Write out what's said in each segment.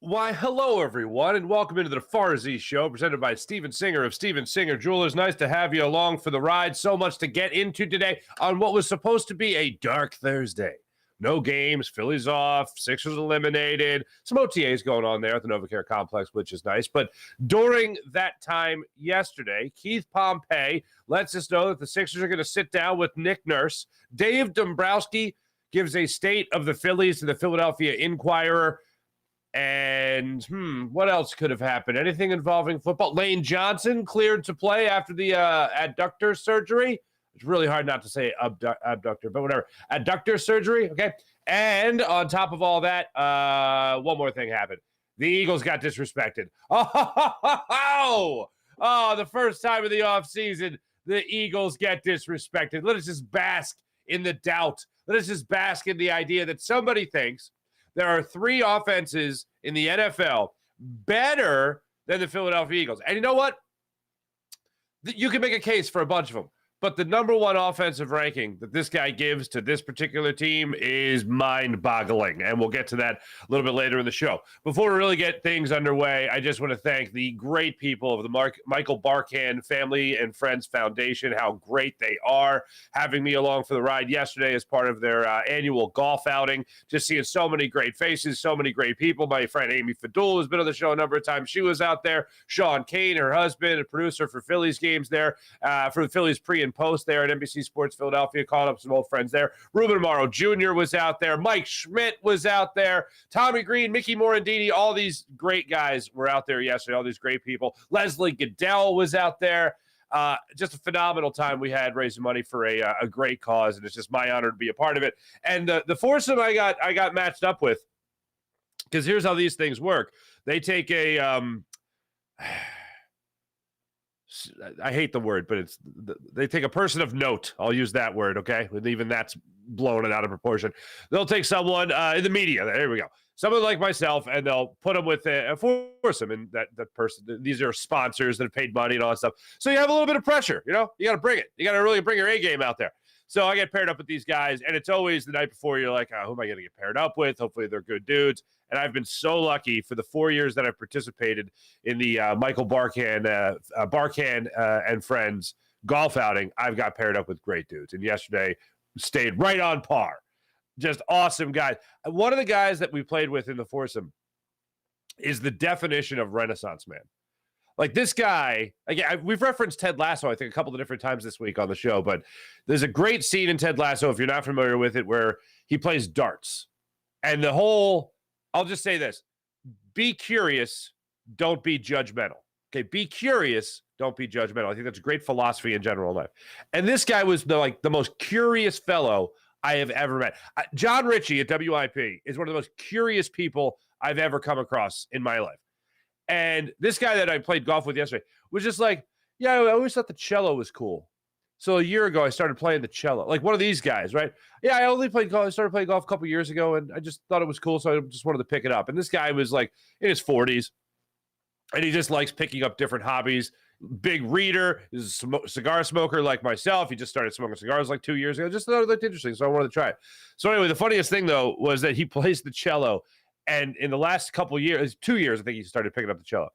Why, hello, everyone, and welcome into the Farzyshow, presented by Steven Singer of Steven Singer Jewelers. Nice to have you along for the ride. So much to get into today on what was supposed to be a dark Thursday. No games, Phillies off, Sixers eliminated, some OTAs going on there at the NovaCare Complex, which is nice. But during that time yesterday, Keith Pompey lets us know that the Sixers are going to sit down with Nick Nurse. Dave Dombrowski gives a state of the Phillies to the Philadelphia Inquirer. And what else could have happened? Anything involving football? Lane Johnson cleared to play after the adductor surgery. It's really hard not to say abductor, but whatever. Adductor surgery, okay? And on top of all that, one more thing happened. The Eagles got disrespected. Oh, the first time of the offseason, the Eagles get disrespected. Let us just bask in the doubt. Let us just bask in the idea that somebody thinks there are three offenses in the NFL better than the Philadelphia Eagles. And you know what? You can make a case for a bunch of them. But the number one offensive ranking that this guy gives to this particular team is mind-boggling. And we'll get to that a little bit later in the show. Before we really get things underway, I just want to thank the great people of the Michael Barkan Family and Friends Foundation, how great they are having me along for the ride yesterday as part of their annual golf outing. Just seeing so many great faces, so many great people. My friend Amy Fadul has been on the show a number of times. She was out there. Sean Kane, her husband, a producer for Phillies games there, for the Phillies pre- and post there at NBC Sports Philadelphia, called up some old friends there. Ruben Amaro Jr. was out there. Mike Schmidt was out there. Tommy Green, Mickey Morandini, all these great guys were out there yesterday, all these great people. Leslie Goodell was out there. Just a phenomenal time we had raising money for a great cause, and it's just my honor to be a part of it. And the foursome I got matched up with, because here's how these things work. They take a I hate the word, but they take a person of note. I'll use that word, okay? And even that's blowing it out of proportion. They'll take someone in the media. There we go. Someone like myself, and they'll put them with a foursome. And that person, these are sponsors that have paid money and all that stuff. So you have a little bit of pressure, you know? You got to bring it. You got to really bring your A game out there. So I get paired up with these guys, and it's always the night before you're like, who am I going to get paired up with? Hopefully they're good dudes. And I've been so lucky for the 4 years that I've participated in the Michael Barkan and Friends golf outing. I've got paired up with great dudes. And yesterday stayed right on par. Just awesome guys. One of the guys that we played with in the foursome is the definition of Renaissance man. Like this guy, again, we've referenced Ted Lasso, I think, a couple of different times this week on the show, but there's a great scene in Ted Lasso, if you're not familiar with it, where he plays darts. And the whole, I'll just say this, be curious, don't be judgmental. Okay, be curious, don't be judgmental. I think that's a great philosophy in general in life. And this guy was the most curious fellow I have ever met. John Ritchie at WIP is one of the most curious people I've ever come across in my life. And this guy that I played golf with yesterday was just like, yeah, I always thought the cello was cool. So a year ago, I started playing the cello. Like one of these guys, right? Yeah, I only played golf. I started playing golf a couple years ago, and I just thought it was cool, so I just wanted to pick it up. And this guy was like in his 40s, and he just likes picking up different hobbies. Big reader, is a cigar smoker like myself. He just started smoking cigars like 2 years ago. Just thought it looked interesting, so I wanted to try it. So anyway, the funniest thing, though, was that he plays the cello. And in the last couple of years, 2 years, I think he started picking up the cello.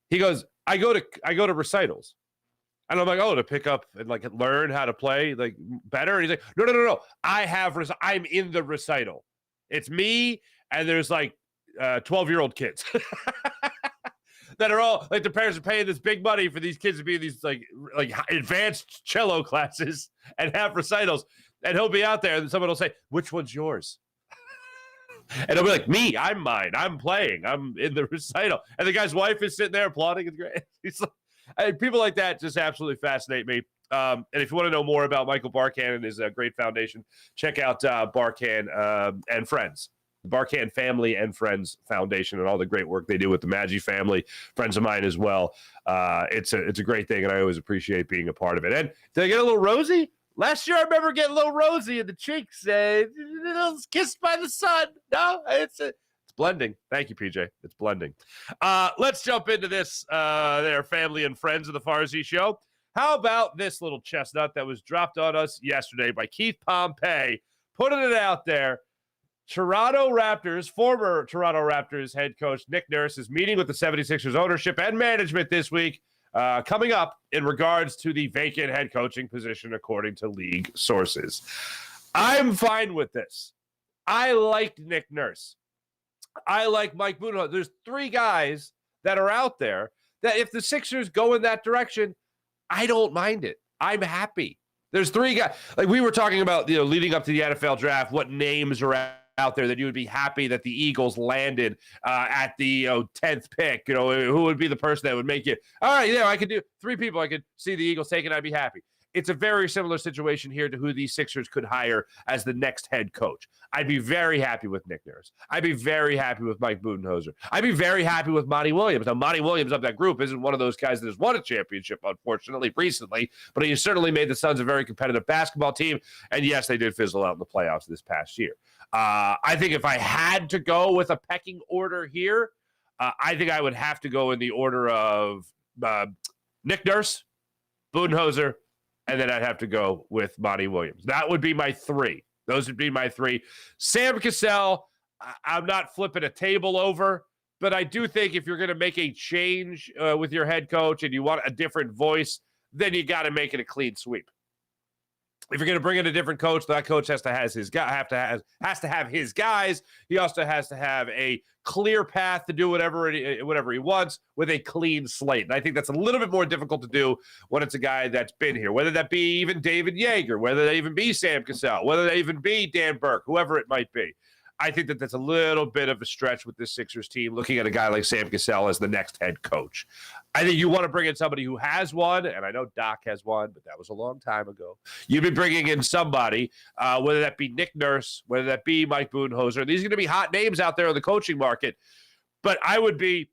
He goes, I go to recitals. And I'm like, to pick up and like learn how to play like better. And he's like, no. I'm in the recital. It's me, and there's like 12-year-old kids that are all like, the parents are paying this big money for these kids to be in these like advanced cello classes and have recitals. And he'll be out there, and someone will say, which one's yours? And I'll be like, me, I'm mine. I'm playing. I'm in the recital. And the guy's wife is sitting there applauding. It's great. He's like, people like that just absolutely fascinate me. And if you want to know more about Michael Barkan and his great foundation, check out Barkan and Friends, the Barkan Family and Friends Foundation, and all the great work they do with the Maggi family, friends of mine as well. It's a great thing, and I always appreciate being a part of it. And did I get a little rosy? Last year, I remember getting a little rosy in the cheeks. Kissed by the sun. No, it's blending. Thank you, PJ. It's blending. Let's jump into this. Their family and friends of the Farzy Show. How about this little chestnut that was dropped on us yesterday by Keith Pompey, putting it out there. Former Toronto Raptors head coach Nick Nurse is meeting with the 76ers ownership and management this week, coming up in regards to the vacant head coaching position, according to league sources. I'm fine with this. I like Nick Nurse. I like Mike Budenholzer. There's three guys that are out there that if the Sixers go in that direction, I don't mind it. I'm happy. There's three guys. Like we were talking about, leading up to the NFL draft, what names are out there that you would be happy that the Eagles landed at the 10th pick. Who would be the person that would make it? All right, I could do three people. I could see the Eagles taking. I'd be happy. It's a very similar situation here to who these Sixers could hire as the next head coach. I'd be very happy with Nick Nurse. I'd be very happy with Mike Budenholzer. I'd be very happy with Monty Williams. Now, Monty Williams of that group isn't one of those guys that has won a championship, unfortunately, recently, but he certainly made the Suns a very competitive basketball team. And yes, they did fizzle out in the playoffs this past year. I think if I had to go with a pecking order here, I think I would have to go in the order of Nick Nurse, Budenholzer, and then I'd have to go with Monty Williams. That would be my three. Those would be my three. Sam Cassell, I'm not flipping a table over, but I do think if you're going to make a change with your head coach and you want a different voice, then you got to make it a clean sweep. If you're going to bring in a different coach, that coach has to have his guys. He also has to have a clear path to do whatever he wants with a clean slate. And I think that's a little bit more difficult to do when it's a guy that's been here, whether that be even David Yeager, whether that even be Sam Cassell, whether that even be Dan Burke, whoever it might be. I think that that's a little bit of a stretch with this Sixers team, looking at a guy like Sam Cassell as the next head coach. I think you want to bring in somebody who has one, and I know Doc has one, but that was a long time ago. You've been bringing in somebody, whether that be Nick Nurse, whether that be Mike Budenholzer. These are going to be hot names out there in the coaching market, but I would be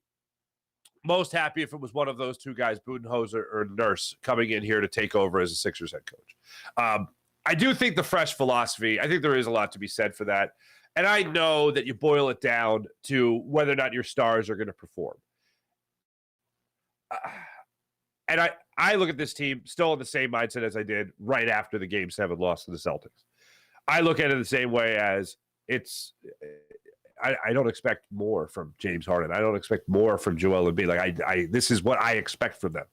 most happy if it was one of those two guys, Budenholzer or Nurse, coming in here to take over as a Sixers head coach. I do think the fresh philosophy, I think there is a lot to be said for that. And I know that you boil it down to whether or not your stars are going to perform. And I look at this team still in the same mindset as I did right after the Game 7 loss to the Celtics. I look at it the same way as I don't expect more from James Harden. I don't expect more from Joel Embiid. Like this is what I expect from them.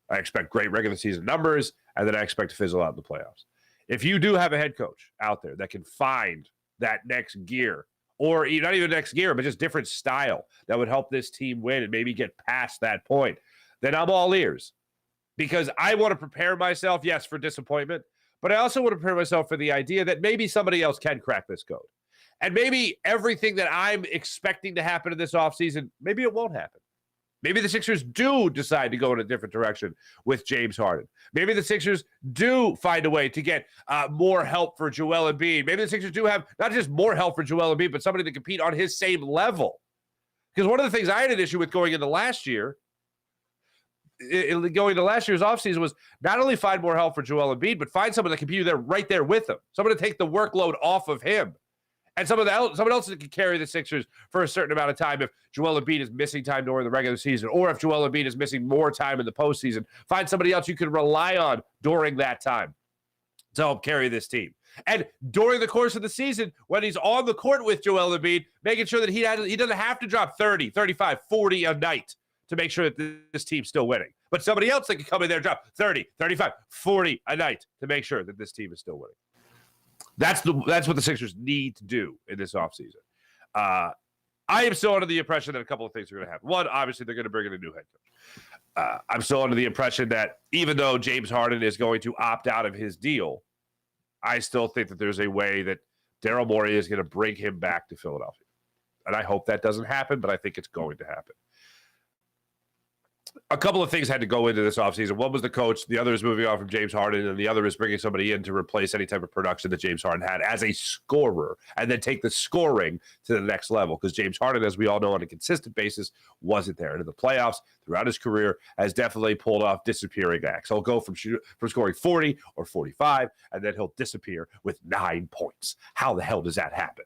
I expect great regular season numbers, and then I expect to fizzle out in the playoffs. If you do have a head coach out there that can find that next gear, or not even next gear, but just different style that would help this team win and maybe get past that point, then I'm all ears. Because I want to prepare myself, yes, for disappointment, but I also want to prepare myself for the idea that maybe somebody else can crack this code. And maybe everything that I'm expecting to happen in this offseason, maybe it won't happen. Maybe the Sixers do decide to go in a different direction with James Harden. Maybe the Sixers do find a way to get more help for Joel Embiid. Maybe the Sixers do have not just more help for Joel Embiid, but somebody to compete on his same level. Because one of the things I had an issue with going into last year, going into last year's offseason, was not only find more help for Joel Embiid, but find someone that can be there right there with him. Someone to take the workload off of him. And someone else that can carry the Sixers for a certain amount of time if Joel Embiid is missing time during the regular season, or if Joel Embiid is missing more time in the postseason. Find somebody else you can rely on during that time to help carry this team. And during the course of the season, when he's on the court with Joel Embiid, making sure that he doesn't have to drop 30, 35, 40 a night to make sure that this team's still winning. But somebody else that can come in there and drop 30, 35, 40 a night to make sure that this team is still winning. That's what the Sixers need to do in this offseason. I am still under the impression that a couple of things are going to happen. One, obviously, they're going to bring in a new head coach. I'm still under the impression that even though James Harden is going to opt out of his deal, I still think that there's a way that Daryl Morey is going to bring him back to Philadelphia. And I hope that doesn't happen, but I think it's going to happen. A couple of things had to go into this offseason. One was the coach. The other is moving on from James Harden, and the other is bringing somebody in to replace any type of production that James Harden had as a scorer, and then take the scoring to the next level. Because James Harden, as we all know, on a consistent basis, wasn't there. And in the playoffs, throughout his career, has definitely pulled off disappearing acts. He'll go from scoring 40 or 45, and then he'll disappear with 9 points. How the hell does that happen?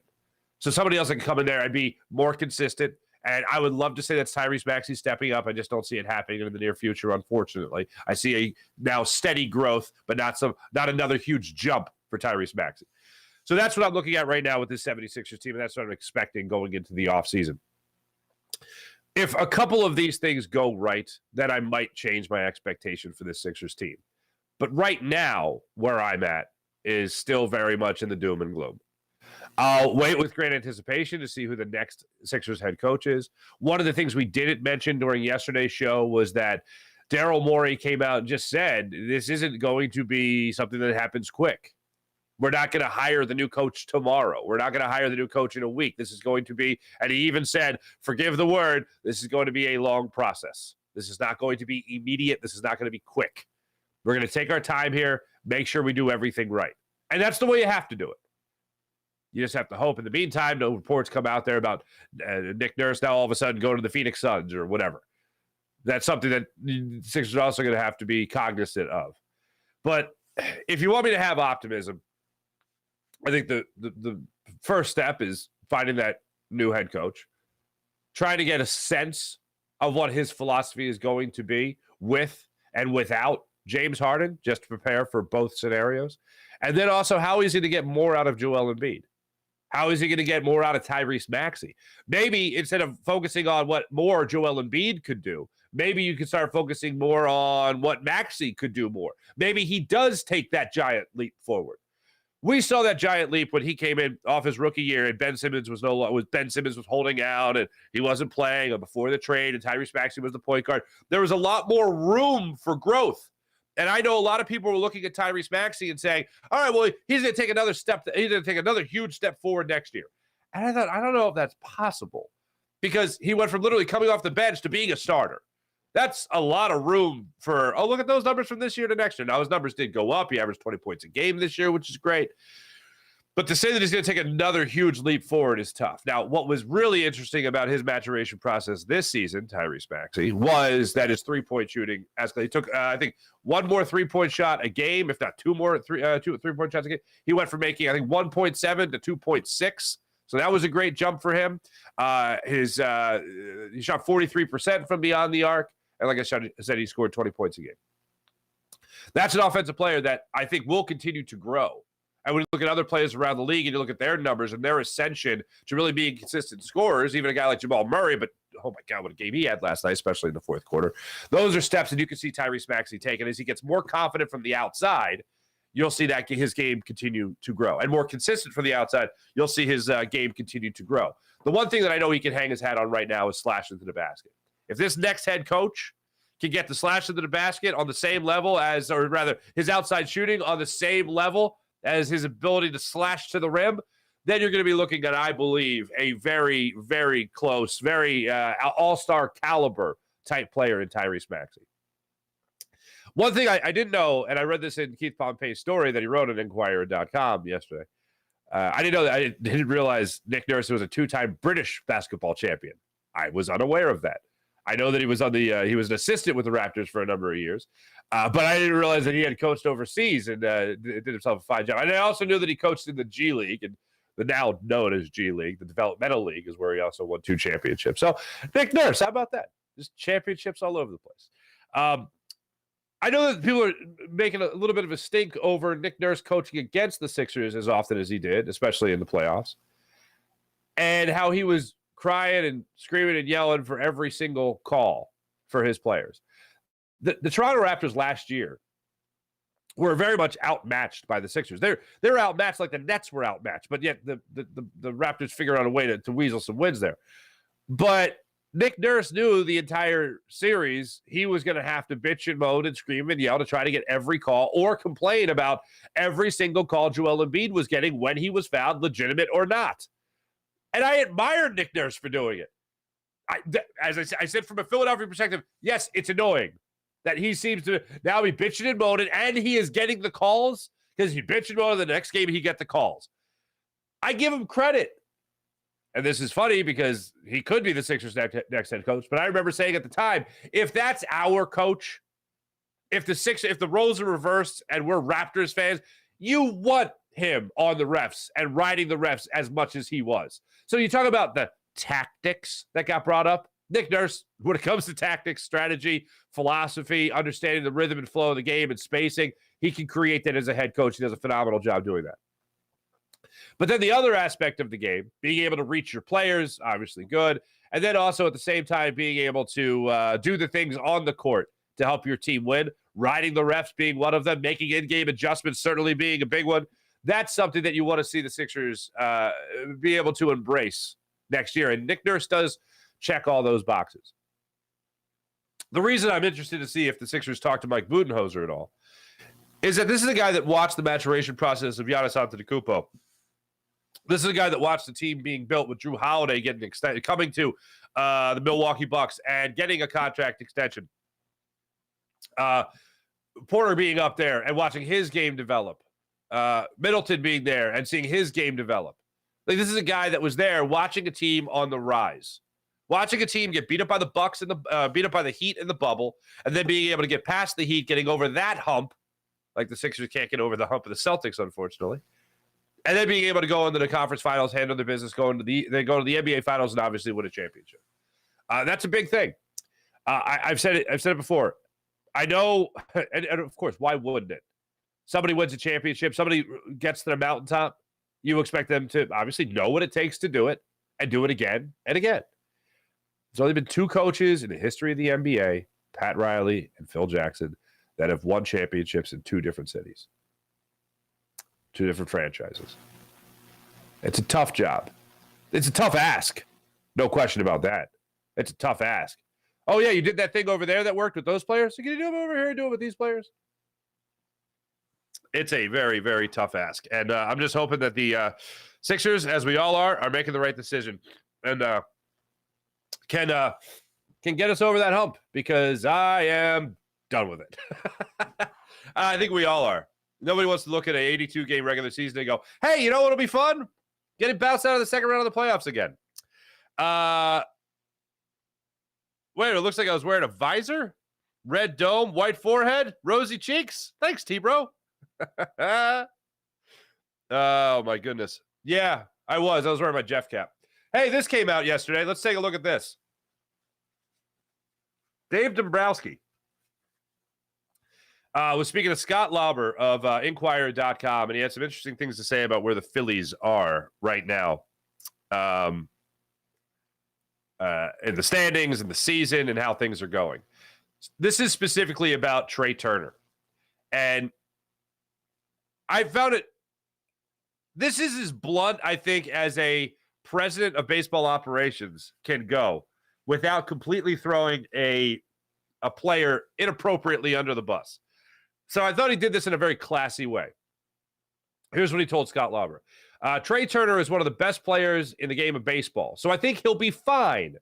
So somebody else that can come in there and be more consistent. And I would love to say that's Tyrese Maxey stepping up. I just don't see it happening in the near future, unfortunately. I see a now steady growth, but not another huge jump for Tyrese Maxey. So that's what I'm looking at right now with this 76ers team, and that's what I'm expecting going into the offseason. If a couple of these things go right, then I might change my expectation for this Sixers team. But right now, where I'm at is still very much in the doom and gloom. I'll wait with great anticipation to see who the next Sixers head coach is. One of the things we didn't mention during yesterday's show was that Daryl Morey came out and just said, this isn't going to be something that happens quick. We're not going to hire the new coach tomorrow. We're not going to hire the new coach in a week. This is going to be, and he even said, forgive the word, this is going to be a long process. This is not going to be immediate. This is not going to be quick. We're going to take our time here, make sure we do everything right. And that's the way you have to do it. You just have to hope. In the meantime, no reports come out there about Nick Nurse now all of a sudden going to the Phoenix Suns or whatever. That's something that the Sixers are also going to have to be cognizant of. But if you want me to have optimism, I think the first step is finding that new head coach, trying to get a sense of what his philosophy is going to be with and without James Harden, just to prepare for both scenarios. And then also, how is he to get more out of Joel Embiid? How is he going to get more out of Tyrese Maxey? Maybe instead of focusing on what more Joel Embiid could do, maybe you could start focusing more on what Maxey could do more. Maybe he does take that giant leap forward. We saw that giant leap when he came in off his rookie year, and Ben Simmons was holding out and he wasn't playing, or before the trade, and Tyrese Maxey was the point guard. There was a lot more room for growth. And I know a lot of people were looking at Tyrese Maxey and saying, all right, well, he's going to take another step. He's going to take another huge step forward next year. And I thought, I don't know if that's possible, because he went from literally coming off the bench to being a starter. That's a lot of room for, oh, look at those numbers from this year to next year. Now, his numbers did go up. He averaged 20 points a game this year, which is great. But to say that he's going to take another huge leap forward is tough. Now, what was really interesting about his maturation process this season, Tyrese Maxey, was that his three-point shooting escalated. He took, I think, one more three-point shot a game, if not two more three-point shots a game. He went from making, I think, 1.7 to 2.6. So that was a great jump for him. He shot 43% from beyond the arc. And like I said, he scored 20 points a game. That's an offensive player that I think will continue to grow. And when you look at other players around the league and you look at their numbers and their ascension to really being consistent scorers, even a guy like Jamal Murray, but oh my God, what a game he had last night, especially in the fourth quarter. Those are steps that you can see Tyrese Maxey take. And as he gets more confident from the outside, you'll see that his game continue to grow. And more consistent from the outside, you'll see his game continue to grow. The one thing that I know he can hang his hat on right now is slash into the basket. If this next head coach can get the slash into the basket on the same level as, or rather his outside shooting on the same level as his ability to slash to the rim, then you're going to be looking at, I believe, a very, very close, very all-star caliber type player in Tyrese Maxey. One thing I didn't know, and I read this in Keith Pompey's story that he wrote at Inquirer.com yesterday. I didn't know that. I didn't realize Nick Nurse was a two-time British basketball champion. I was unaware of that. I know that he was he was an assistant with the Raptors for a number of years, but I didn't realize that he had coached overseas and did himself a fine job. And I also knew that he coached in the G League, and the now known as G League, the developmental league, is where he also won 2 championships. So Nick Nurse, how about that? Just championships all over the place. I know that people are making a little bit of a stink over Nick Nurse coaching against the Sixers as often as he did, especially in the playoffs, and how he was crying and screaming and yelling for every single call for his players. The Toronto Raptors last year were very much outmatched by the Sixers. They're outmatched like the Nets were outmatched, but yet the Raptors figured out a way to weasel some wins there. But Nick Nurse knew the entire series he was going to have to bitch and moan and scream and yell to try to get every call or complain about every single call Joel Embiid was getting when he was found, legitimate or not. And I admired Nick Nurse for doing it. As I said, from a Philadelphia perspective, yes, it's annoying that he seems to now be bitching and moaning, and he is getting the calls because he bitched and moaned. The next game, he get the calls. I give him credit. And this is funny because he could be the Sixers' next head coach. But I remember saying at the time, if that's our coach, if the roles are reversed and we're Raptors fans, you want him on the refs and riding the refs as much as he was. So you talk about the tactics that got brought up. Nick Nurse, when it comes to tactics, strategy, philosophy, understanding the rhythm and flow of the game and spacing, he can create that as a head coach. He does a phenomenal job doing that. But then the other aspect of the game, being able to reach your players, obviously good. And then also at the same time, being able to do the things on the court to help your team win, riding the refs being one of them, making in-game adjustments certainly being a big one. That's something that you want to see the Sixers be able to embrace next year. And Nick Nurse does check all those boxes. The reason I'm interested to see if the Sixers talk to Mike Budenholzer at all is that this is a guy that watched the maturation process of Giannis Antetokounmpo. This is a guy that watched the team being built with Drew Holiday getting extended, coming to the Milwaukee Bucks and getting a contract extension. Porter being up there and watching his game develop. Middleton being there and seeing his game develop. Like, this is a guy that was there watching a team on the rise. Watching a team get beat up by the Bucks and beat up by the Heat in the bubble, and then being able to get past the Heat, getting over that hump, like the Sixers can't get over the hump of the Celtics, unfortunately, and then being able to go into the conference finals, handle their business, go to the NBA finals, and obviously win a championship. That's a big thing. I've said it before. I know, and of course, why wouldn't it? Somebody wins a championship, somebody gets to the mountaintop, you expect them to obviously know what it takes to do it and do it again and again. There's only been two coaches in the history of the NBA, Pat Riley and Phil Jackson, that have won championships in two different cities, two different franchises. It's a tough job. It's a tough ask. No question about that. It's a tough ask. Oh, yeah, you did that thing over there that worked with those players? So can you do it over here and do it with these players? It's a very, very tough ask. And I'm just hoping that the Sixers, as we all are making the right decision. And can get us over that hump, because I am done with it. I think we all are. Nobody wants to look at an 82-game regular season and go, hey, you know what'll be fun? Getting bounced out of the second round of the playoffs again. Wait, it looks like I was wearing a visor, red dome, white forehead, rosy cheeks. Thanks, T-Bro. Oh, my goodness. Yeah, I was wearing my Jeff cap. Hey, this came out yesterday. Let's take a look at this. Dave Dombrowski was speaking to Scott Lauber of Inquirer.com, and he had some interesting things to say about where the Phillies are right now in the standings and the season and how things are going. This is specifically about Trey Turner. And I found it, this is as blunt, I think, as a president of baseball operations can go without completely throwing a player inappropriately under the bus. So I thought he did this in a very classy way. Here's what he told Scott Lauber. Trey Turner is one of the best players in the game of baseball, so I think he'll be fine.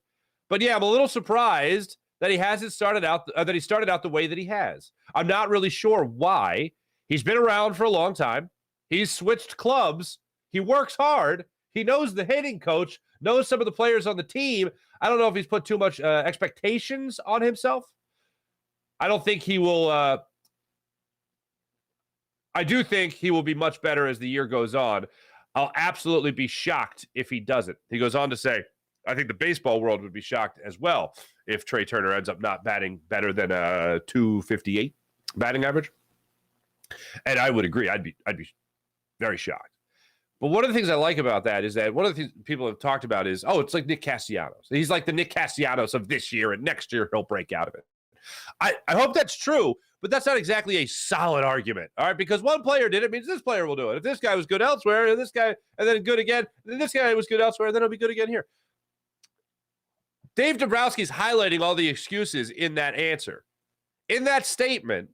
But yeah, I'm a little surprised that he hasn't started out the way that he has. I'm not really sure why. He's been around for a long time. He's switched clubs. He works hard. He knows the hitting coach, knows some of the players on the team. I don't know if he's put too much expectations on himself. I don't think he will. I do think he will be much better as the year goes on. I'll absolutely be shocked if he doesn't. He goes on to say, I think the baseball world would be shocked as well if Trey Turner ends up not batting better than a 258 batting average. And I would agree. I'd be very shocked. But one of the things I like about that is that one of the things people have talked about is, it's like Nick Castellanos. He's like the Nick Castellanos of this year, and next year he'll break out of it. I hope that's true, but that's not exactly a solid argument, all right? Because one player did it means this player will do it. If this guy was good elsewhere, and this guy, and then good again, then this guy was good elsewhere, and then he'll be good again here. Dave Dombrowski is highlighting all the excuses in that answer. In that statement,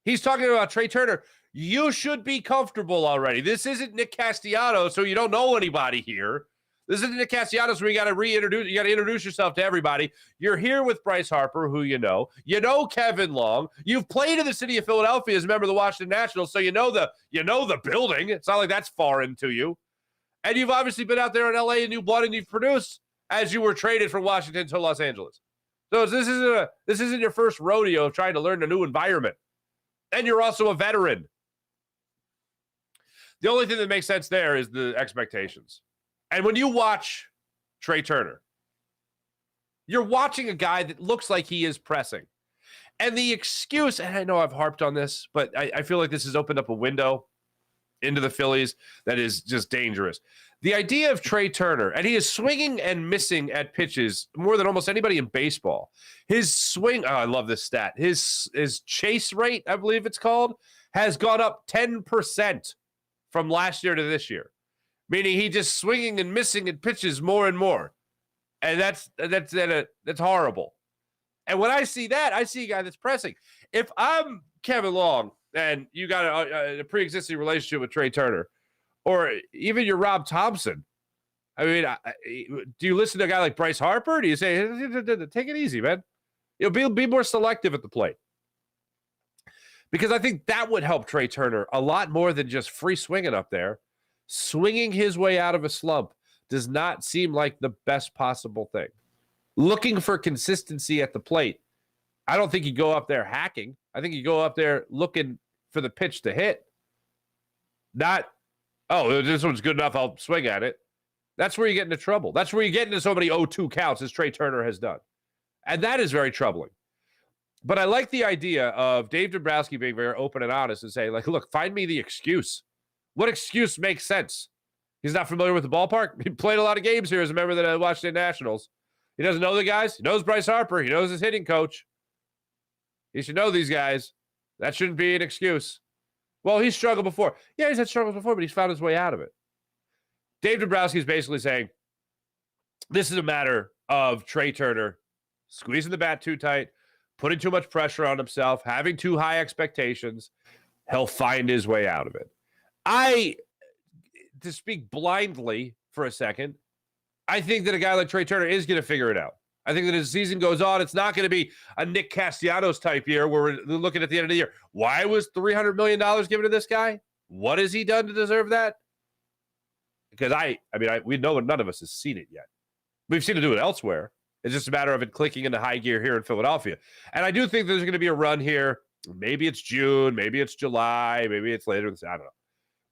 he's talking about Trey Turner. You should be comfortable already. This isn't Nick Castellanos, so you don't know anybody here. This isn't Nick Castellanos where you got to reintroduce. You got to introduce yourself to everybody. You're here with Bryce Harper, who you know. You know Kevin Long. You've played in the city of Philadelphia as a member of the Washington Nationals, so you know the building. It's not like that's foreign to you. And you've obviously been out there in LA and New Blood, and you've produced as you were traded from Washington to Los Angeles. So this isn't your first rodeo of trying to learn a new environment. And you're also a veteran. The only thing that makes sense there is the expectations. And when you watch Trey Turner, you're watching a guy that looks like he is pressing. And the excuse, and I know I've harped on this, but I feel like this has opened up a window into the Phillies that is just dangerous. The idea of Trey Turner, and he is swinging and missing at pitches more than almost anybody in baseball. His swing, I love this stat. His chase rate, I believe it's called, has gone up 10% from last year to this year. Meaning he just swinging and missing at pitches more and more. And that's horrible. And when I see that, I see a guy that's pressing. If I'm Kevin Long and you got a pre-existing relationship with Trey Turner, or even your Rob Thompson, I mean, do you listen to a guy like Bryce Harper? Do you say, take it easy, man? Be more selective at the plate. Because I think that would help Trey Turner a lot more than just free swinging up there. Swinging his way out of a slump does not seem like the best possible thing. Looking for consistency at the plate, I don't think you go up there hacking. I think you go up there looking for the pitch to hit. Not, oh, this one's good enough, I'll swing at it. That's where you get into trouble. That's where you get into so many 0-2 counts as Trey Turner has done. And that is very troubling. But I like the idea of Dave Dombrowski being very open and honest and saying, like, look, find me the excuse. What excuse makes sense? He's not familiar with the ballpark. He played a lot of games here as a member of the Washington Nationals. He doesn't know the guys. He knows Bryce Harper. He knows his hitting coach. He should know these guys. That shouldn't be an excuse. Well, he's struggled before. Yeah, he's had struggles before, but he's found his way out of it. Dave Dombrowski is basically saying this is a matter of Trey Turner squeezing the bat too tight, putting too much pressure on himself, having too high expectations. He'll find his way out of it. To speak blindly for a second, I think that a guy like Trey Turner is going to figure it out. I think that as the season goes on, it's not going to be a Nick Castellanos type year where we're looking at the end of the year. Why was $300 million given to this guy? What has he done to deserve that? Because we know none of us has seen it yet. We've seen him do it elsewhere. It's just a matter of it clicking into high gear here in Philadelphia. And I do think there's going to be a run here. Maybe it's June, maybe it's July, maybe it's later. I don't know.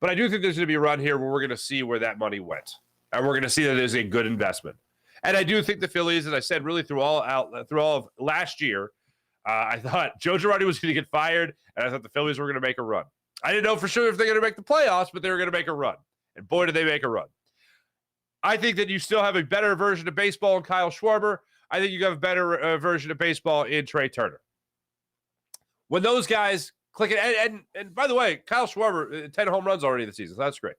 But I do think there's going to be a run here where we're going to see where that money went. And we're going to see that it is a good investment. And I do think the Phillies, as I said, really through all of last year, I thought Joe Girardi was going to get fired, and I thought the Phillies were going to make a run. I didn't know for sure if they're going to make the playoffs, but they were going to make a run. And boy, did they make a run. I think that you still have a better version of baseball in Kyle Schwarber. I think you have a better version of baseball in Trey Turner. When those guys click it, and by the way, Kyle Schwarber, 10 home runs already this season. So that's great.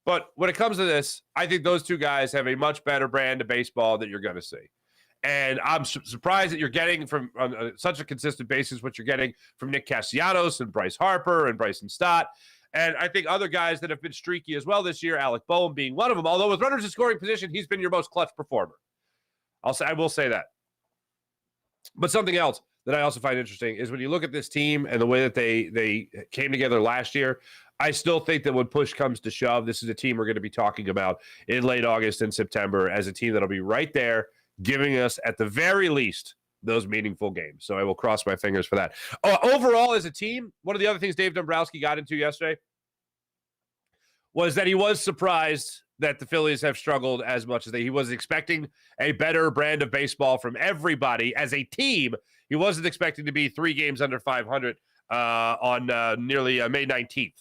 But when it comes to this, I think those two guys have a much better brand of baseball that you're going to see. And I'm surprised that you're getting from on such a consistent basis what you're getting from Nick Castellanos and Bryce Harper and Bryson Stott. And I think other guys that have been streaky as well this year, Alec Boehm being one of them, although with runners in scoring position, he's been your most clutch performer. I will say that. But something else that I also find interesting is when you look at this team and the way that they came together last year, I still think that when push comes to shove, this is a team we're going to be talking about in late August and September as a team that'll be right there, giving us, at the very least, those meaningful games. So I will cross my fingers for that. Overall, as a team, one of the other things Dave Dombrowski got into yesterday was that he was surprised that the Phillies have struggled as much as he was expecting a better brand of baseball from everybody as a team. He wasn't expecting to be 3 games under 500 on nearly May 19th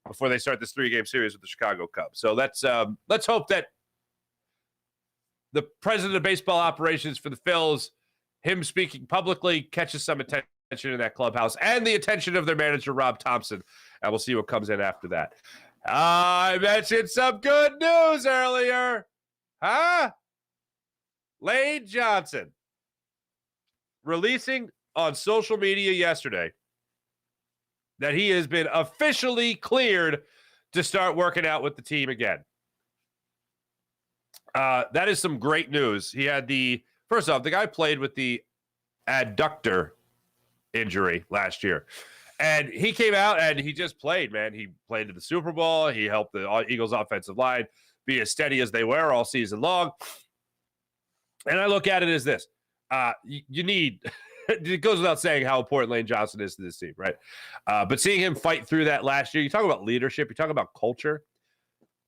before they start this 3-game series with the Chicago Cubs. So let's hope that the president of baseball operations for the Phils, him speaking publicly, catches some attention in that clubhouse and the attention of their manager, Rob Thompson. And we'll see what comes in after that. I mentioned some good news earlier. Huh? Lane Johnson releasing on social media yesterday that he has been officially cleared to start working out with the team again. That is some great news. He had first off, the guy played with the adductor injury last year. And he came out and he just played, man. He played in the Super Bowl. He helped the Eagles offensive line be as steady as they were all season long. And I look at it as this. You need, it goes without saying how important Lane Johnson is to this team, right? But seeing him fight through that last year, you talk about leadership, you talk about culture.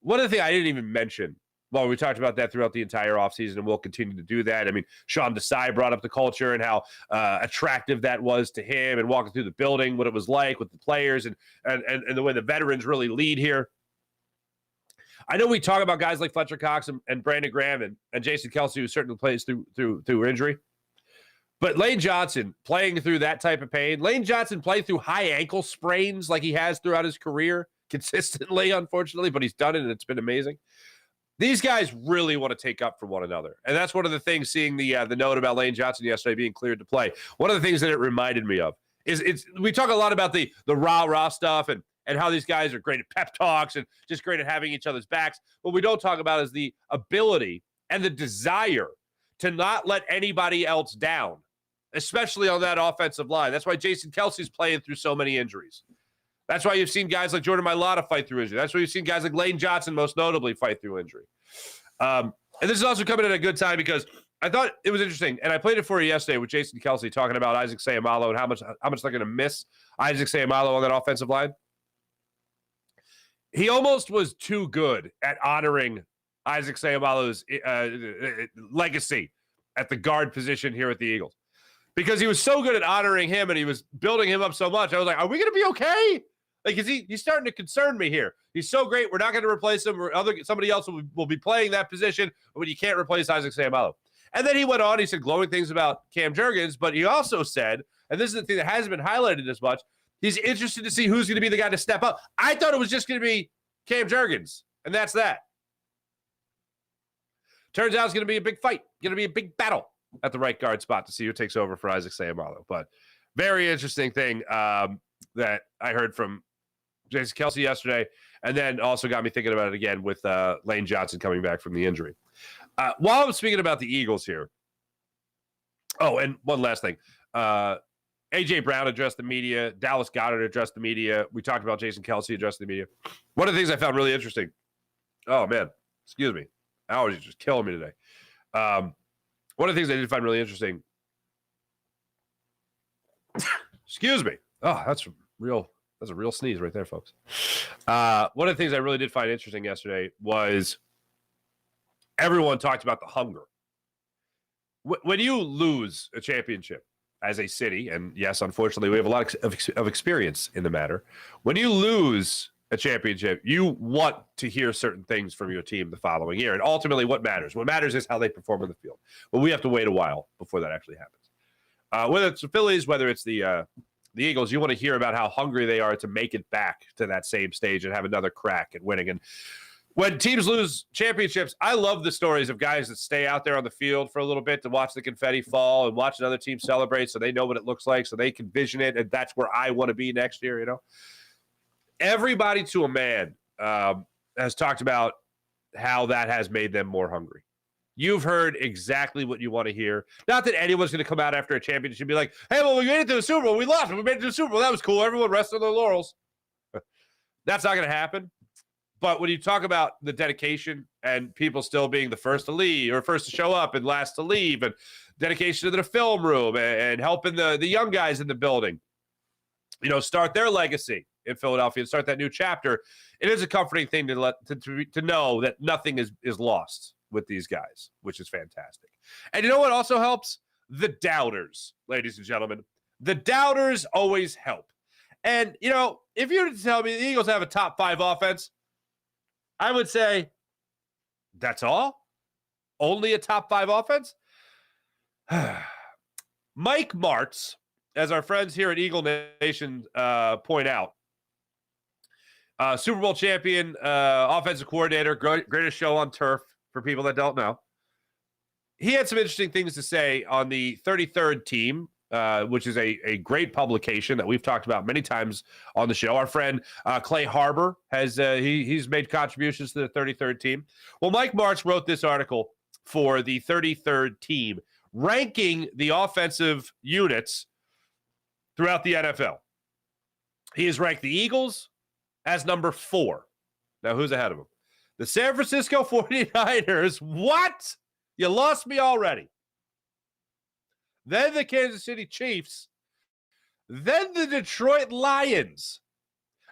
One of the things I didn't even mention Well, we talked about that throughout the entire offseason, and we'll continue to do that. I mean, Sean Desai brought up the culture and how attractive that was to him, and walking through the building, what it was like with the players, and the way the veterans really lead here. I know we talk about guys like Fletcher Cox and Brandon Graham and Jason Kelsey, who certainly plays through injury. But Lane Johnson playing through that type of pain, Lane Johnson playing through high ankle sprains like he has throughout his career consistently, unfortunately, but he's done it, and it's been amazing. These guys really want to take up for one another. And that's one of the things, seeing the note about Lane Johnson yesterday being cleared to play. One of the things that it reminded me of is we talk a lot about the rah-rah stuff and how these guys are great at pep talks and just great at having each other's backs. What we don't talk about is the ability and the desire to not let anybody else down, especially on that offensive line. That's why Jason Kelsey's playing through so many injuries. That's why you've seen guys like Jordan Mailata fight through injury. That's why you've seen guys like Lane Johnson, most notably, fight through injury. And this is also coming at a good time because I thought it was interesting, and I played it for you yesterday with Jason Kelsey talking about Isaac Seumalo and how much they're going to miss Isaac Seumalo on that offensive line. He almost was too good at honoring Isaac Seumalo's legacy at the guard position here at the Eagles, because he was so good at honoring him and he was building him up so much. I was like, are we going to be okay? Like, he's starting to concern me here. He's so great. We're not going to replace him. Somebody else will be playing that position, but you can't replace Isaac Seumalo. And then he went on. He said glowing things about Cam Jurgens, but he also said, and this is the thing that hasn't been highlighted as much, he's interested to see who's going to be the guy to step up. I thought it was just going to be Cam Jurgens, and that's that. Turns out it's going to be a big fight, going to be a big battle at the right guard spot to see who takes over for Isaac Seumalo. But very interesting thing that I heard from Jason Kelsey yesterday, and then also got me thinking about it again with Lane Johnson coming back from the injury. While I'm speaking about the Eagles here, oh, and one last thing. A.J. Brown addressed the media. Dallas Goedert addressed the media. We talked about Jason Kelsey addressing the media. One of the things I found really interesting, oh, man, excuse me. Allergies just killing me today. One of the things I did find really interesting, excuse me. Oh, that's a real sneeze right there, folks. One of the things I really did find interesting yesterday was everyone talked about the hunger. When you lose a championship as a city, and yes, unfortunately, we have a lot of experience in the matter. When you lose a championship, you want to hear certain things from your team the following year. And ultimately, what matters? What matters is how they perform on the field. But we have to wait a while before that actually happens. Whether it's the Phillies, whether it's the Eagles, you want to hear about how hungry they are to make it back to that same stage and have another crack at winning. And when teams lose championships, I love the stories of guys that stay out there on the field for a little bit to watch the confetti fall and watch another team celebrate so they know what it looks like, so they can vision it, and that's where I want to be next year, you know? Everybody to a man has talked about how that has made them more hungry. You've heard exactly what you want to hear. Not that anyone's going to come out after a championship and be like, hey, well, we made it to the Super Bowl. We lost, but we made it to the Super Bowl. That was cool. Everyone rested on their laurels. That's not going to happen. But when you talk about the dedication and people still being the first to leave or first to show up and last to leave, and dedication to the film room and helping the young guys in the building, you know, start their legacy in Philadelphia and start that new chapter, it is a comforting thing to know that nothing is lost with these guys, which is fantastic. And you know what also helps? The doubters, ladies and gentlemen. The doubters always help. And, you know, if you were to tell me the Eagles have a top 5 offense, I would say, that's all? Only a top 5 offense? Mike Martz, as our friends here at Eagle Nation point out, Super Bowl champion, offensive coordinator, greatest show on turf for people that don't know. He had some interesting things to say on the 33rd team, which is a great publication that we've talked about many times on the show. Our friend Clay Harbor has he's made contributions to the 33rd team. Well, Mike Martz wrote this article for the 33rd team, ranking the offensive units throughout the NFL. He has ranked the Eagles as number 4. Now, who's ahead of him? The San Francisco 49ers. What? You lost me already. Then the Kansas City Chiefs. Then the Detroit Lions.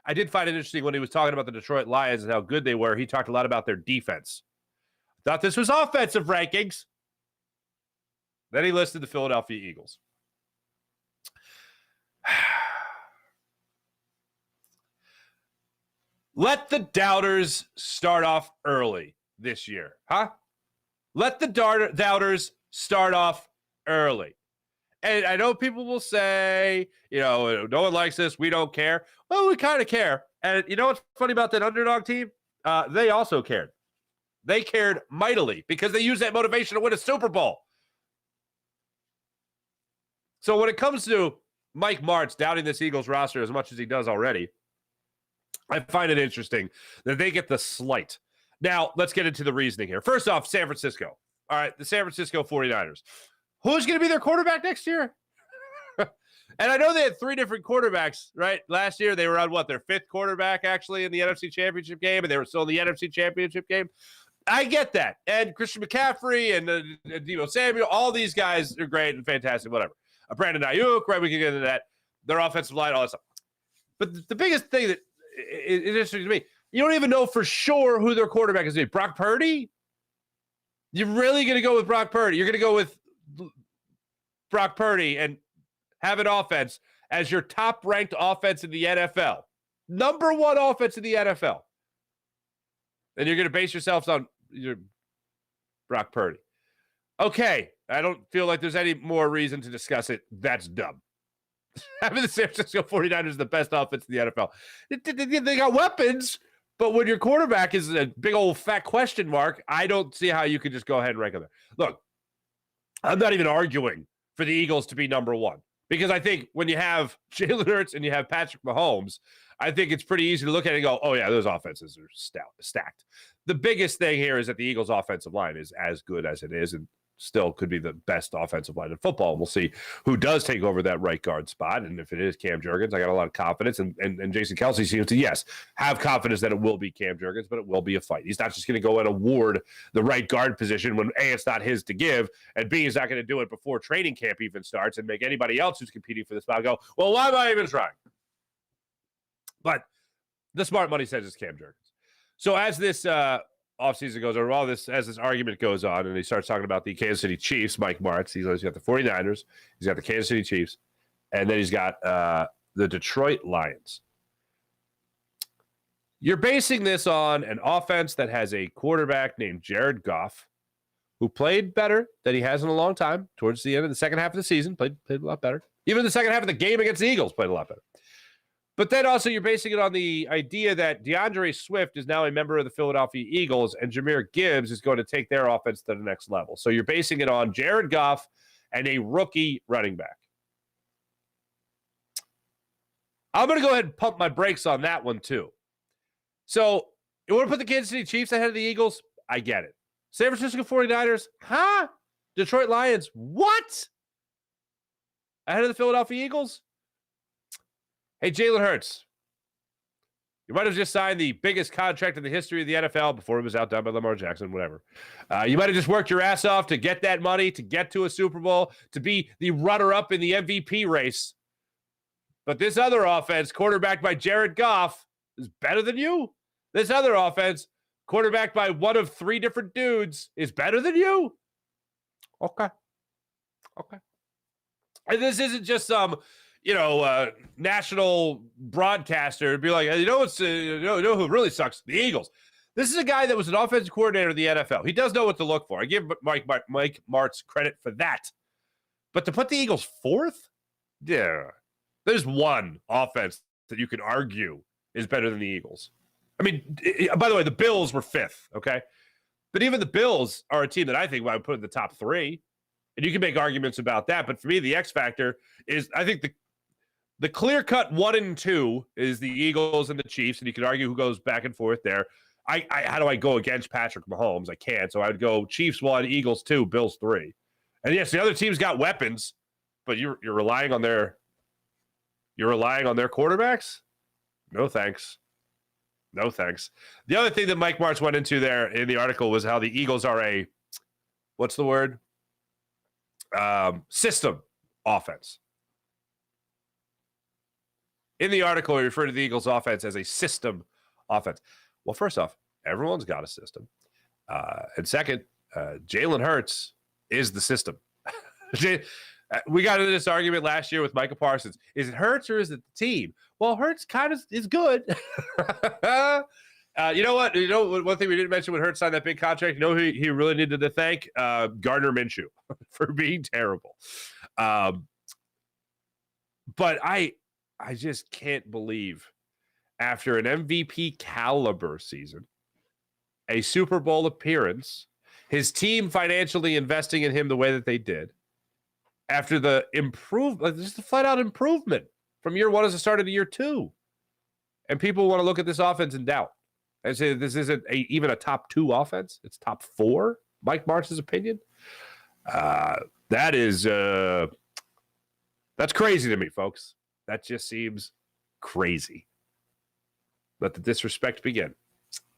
I did find it interesting when he was talking about the Detroit Lions and how good they were. He talked a lot about their defense. Thought this was offensive rankings. Then he listed the Philadelphia Eagles. Let the doubters start off early this year, huh? Let the doubters start off early. And I know people will say, no one likes this. We don't care. Well, we kind of care. And you know what's funny about that underdog team? They also cared. They cared mightily because they used that motivation to win a Super Bowl. So when it comes to Mike Martz doubting this Eagles roster as much as he does already, I find it interesting that they get the slight. Now, let's get into the reasoning here. First off, San Francisco. All right, the San Francisco 49ers. Who's going to be their quarterback next year? And I know they had 3 different quarterbacks, right? Last year, they were on, their 5th quarterback, actually, in the NFC Championship game, and they were still in the NFC Championship game. I get that. And Christian McCaffrey and Deebo Samuel, all these guys are great and fantastic, whatever. Brandon Ayuk, right? We can get into that. Their offensive line, all that stuff. But the biggest thing that is interesting to me, you don't even know for sure who their quarterback is going to be. Brock Purdy? You're really going to go with Brock Purdy? You're going to go with Brock Purdy and have an offense as your top-ranked offense in the NFL. Number 1 offense in the NFL. And you're going to base yourselves on your Brock Purdy. Okay, I don't feel like there's any more reason to discuss it. That's dumb. Having the San Francisco 49ers the best offense in the NFL. They got weapons, but when your quarterback is a big old fat question mark, I don't see how you could just go ahead and rank them there. Look, I'm not even arguing for the Eagles to be number 1 because I think when you have Jalen Hurts and you have Patrick Mahomes, I think it's pretty easy to look at it and go, oh, yeah, those offenses are stacked. The biggest thing here is that the Eagles' offensive line is as good as it is and still could be the best offensive line in football. We'll see who does take over that right guard spot. And if it is Cam Jurgens, I got a lot of confidence. And Jason Kelsey seems to, yes, have confidence that it will be Cam Jurgens, but it will be a fight. He's not just going to go and award the right guard position when A, it's not his to give, and B, he's not going to do it before training camp even starts and make anybody else who's competing for the spot go, well, why am I even trying? But the smart money says it's Cam Jurgens. So as this offseason goes on, as this argument goes on, and he starts talking about the Kansas City Chiefs, Mike Martz, he's got the 49ers, he's got the Kansas City Chiefs, and then he's got the Detroit Lions. You're basing this on an offense that has a quarterback named Jared Goff, who played better than he has in a long time towards the end of the second half of the season, played a lot better. Even the second half of the game against the Eagles played a lot better. But then also you're basing it on the idea that DeAndre Swift is now a member of the Philadelphia Eagles and Jahmyr Gibbs is going to take their offense to the next level. So you're basing it on Jared Goff and a rookie running back. I'm going to go ahead and pump my brakes on that one too. So you want to put the Kansas City Chiefs ahead of the Eagles? I get it. San Francisco 49ers? Huh? Detroit Lions? What? Ahead of the Philadelphia Eagles? Hey, Jalen Hurts, you might have just signed the biggest contract in the history of the NFL before it was outdone by Lamar Jackson, whatever. You might have just worked your ass off to get that money, to get to a Super Bowl, to be the runner-up in the MVP race. But this other offense, quarterbacked by Jared Goff, is better than you. This other offense, quarterbacked by one of 3 different dudes, is better than you. Okay. And this isn't just some... national broadcaster would be like, you know who really sucks? The Eagles. This is a guy that was an offensive coordinator in the NFL. He does know what to look for. I give Mike Martz credit for that. But to put the Eagles 4th? Yeah. There's one offense that you could argue is better than the Eagles. I mean, by the way, the Bills were 5th, okay? But even the Bills are a team that I think I would put in the top 3. And you can make arguments about that. But for me, the X factor is, I think the clear-cut 1 and 2 is the Eagles and the Chiefs, and you can argue who goes back and forth there. How do I go against Patrick Mahomes? I can't, so I would go Chiefs 1, Eagles 2, Bills 3. And yes, the other team's got weapons, but you're relying on their quarterbacks? No thanks. The other thing that Mike Martz went into there in the article was how the Eagles are a system offense. In the article, he referred to the Eagles' offense as a system offense. Well, first off, everyone's got a system. And second, Jalen Hurts is the system. We got into this argument last year with Micah Parsons. Is it Hurts or is it the team? Well, Hurts kind of is good. You know what? You know, one thing we didn't mention when Hurts signed that big contract, you know who he really needed to thank? Gardner Minshew for being terrible. But I just can't believe after an MVP caliber season, a Super Bowl appearance, his team financially investing in him the way that they did, after the just a flat-out improvement from year one as the start of the year two. And people want to look at this offense in doubt and say this isn't even a top 2 offense. It's top 4, Mike Martz's opinion. That's crazy to me, folks. That just seems crazy. Let the disrespect begin.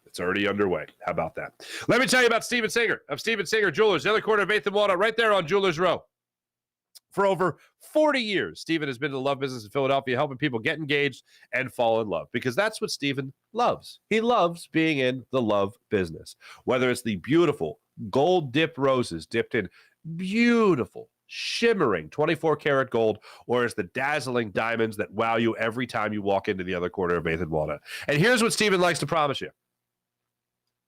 It's already underway. How about that? Let me tell you about Steven Singer of Steven Singer Jewelers, the other corner of 8th and Walnut, right there on Jewelers Row. For over 40 years, Steven has been in the love business in Philadelphia, helping people get engaged and fall in love, because that's what Steven loves. He loves being in the love business, whether it's the beautiful gold dip roses dipped in beautiful, shimmering 24-karat gold, or it's the dazzling diamonds that wow you every time you walk into the other corner of 8th and Walnut. And here's what Steven likes to promise you: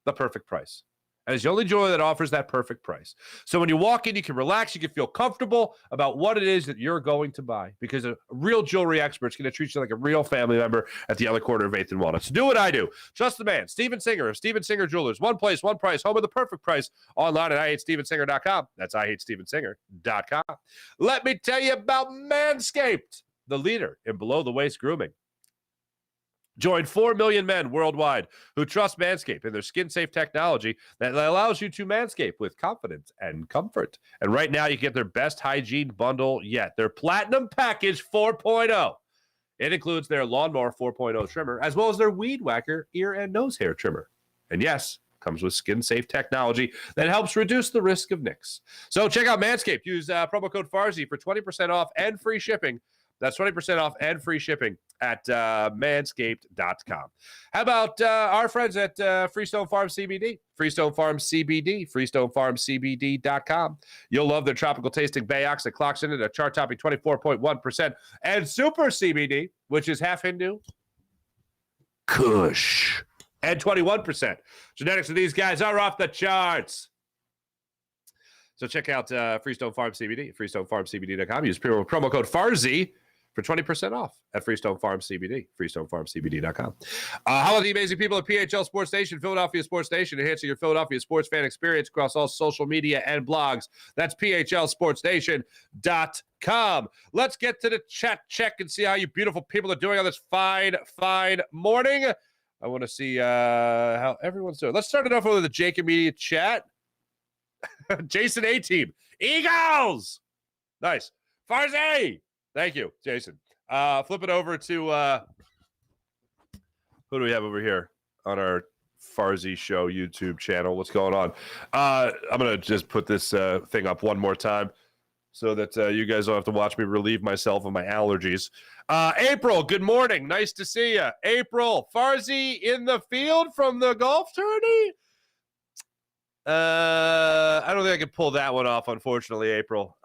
the perfect price. And it's the only jeweler that offers that perfect price. So when you walk in, you can relax, you can feel comfortable about what it is that you're going to buy, because a real jewelry expert's going to treat you like a real family member at the other corner of 8th and Walnut. So do what I do. Trust the man, Steven Singer of Steven Singer Jewelers. One place, one price, home of the perfect price. Online at IHateStevenSinger.com. That's IHateStevenSinger.com. Let me tell you about Manscaped, the leader in below-the-waist grooming. Join 4 million men worldwide who trust Manscaped and their skin-safe technology that allows you to manscape with confidence and comfort. And right now, you get their best hygiene bundle yet, their Platinum Package 4.0. It includes their Lawnmower 4.0 trimmer, as well as their Weed Whacker ear and nose hair trimmer. And yes, comes with skin-safe technology that helps reduce the risk of nicks. So check out Manscaped. Use promo code FARZY for 20% off and free shipping. That's 20% off and free shipping at manscaped.com. How about our friends at Freestone Farm CBD? Freestone Farm CBD, freestonefarmcbd.com. You'll love their tropical tasting Bayox that clocks in at a chart-topping 24.1%. And Super CBD, which is half Hindu, Kush, and 21%. Genetics of these guys are off the charts. So check out Freestone Farm CBD, freestonefarmcbd.com. Use promo code FARZY for 20% off at Freestone Farm CBD, freestonefarmcbd.com. How about the amazing people at PHL Sports Station, Philadelphia Sports Station, enhancing your Philadelphia sports fan experience across all social media and blogs. That's PHLSportsStation.com. Let's get to the chat check and see how you beautiful people are doing on this fine, fine morning. I want to see how everyone's doing. Let's start it off with the Jake Immediate chat. Jason A-Team. Eagles! Nice. Farzy! Thank you, Jason. Flip it over to who do we have over here on our Farzy Show YouTube channel? What's going on? I'm going to just put this thing up one more time so that you guys don't have to watch me relieve myself of my allergies. April, good morning. Nice to see you. April, Farzy in the field from the golf tourney? I don't think I can pull that one off, unfortunately, April.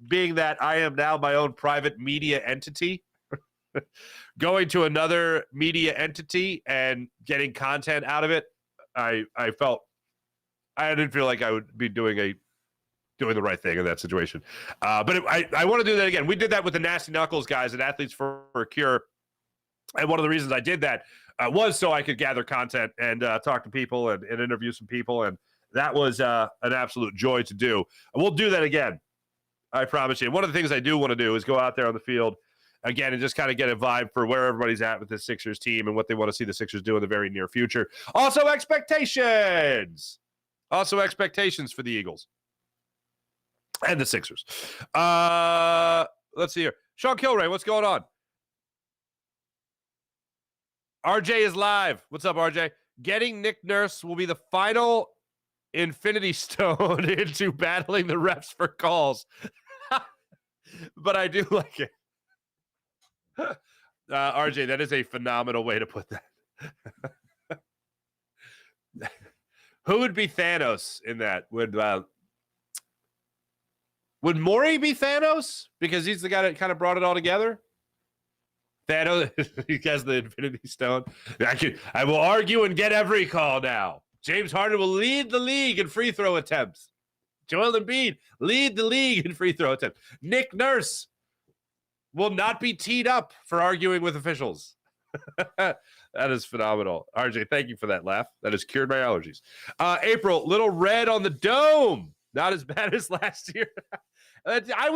Being that I am now my own private media entity, going to another media entity and getting content out of it, I didn't feel like I would be doing the right thing in that situation. But I want to do that again. We did that with the Nasty Knuckles guys at Athletes for a Cure. And one of the reasons I did that was so I could gather content and talk to people and interview some people. And that was an absolute joy to do. And we'll do that again. I promise you. One of the things I do want to do is go out there on the field again and just kind of get a vibe for where everybody's at with the Sixers team and what they want to see the Sixers do in the very near future. Also expectations for the Eagles and the Sixers. Let's see here. Sean Kilray, what's going on? RJ is live. What's up, RJ? Getting Nick Nurse will be the final Infinity Stone into battling the refs for calls. But I do like it. RJ, that is a phenomenal way to put that. Who would be Thanos in that? Would Maury be Thanos? Because he's the guy that kind of brought it all together? Thanos, he has the Infinity Stone. I will argue and get every call now. James Harden will lead the league in free throw attempts. Joel Embiid lead the league in free throw attempts. Nick Nurse will not be teed up for arguing with officials. That is phenomenal. RJ, thank you for that laugh. That has cured my allergies. April, little red on the dome. Not as bad as last year. I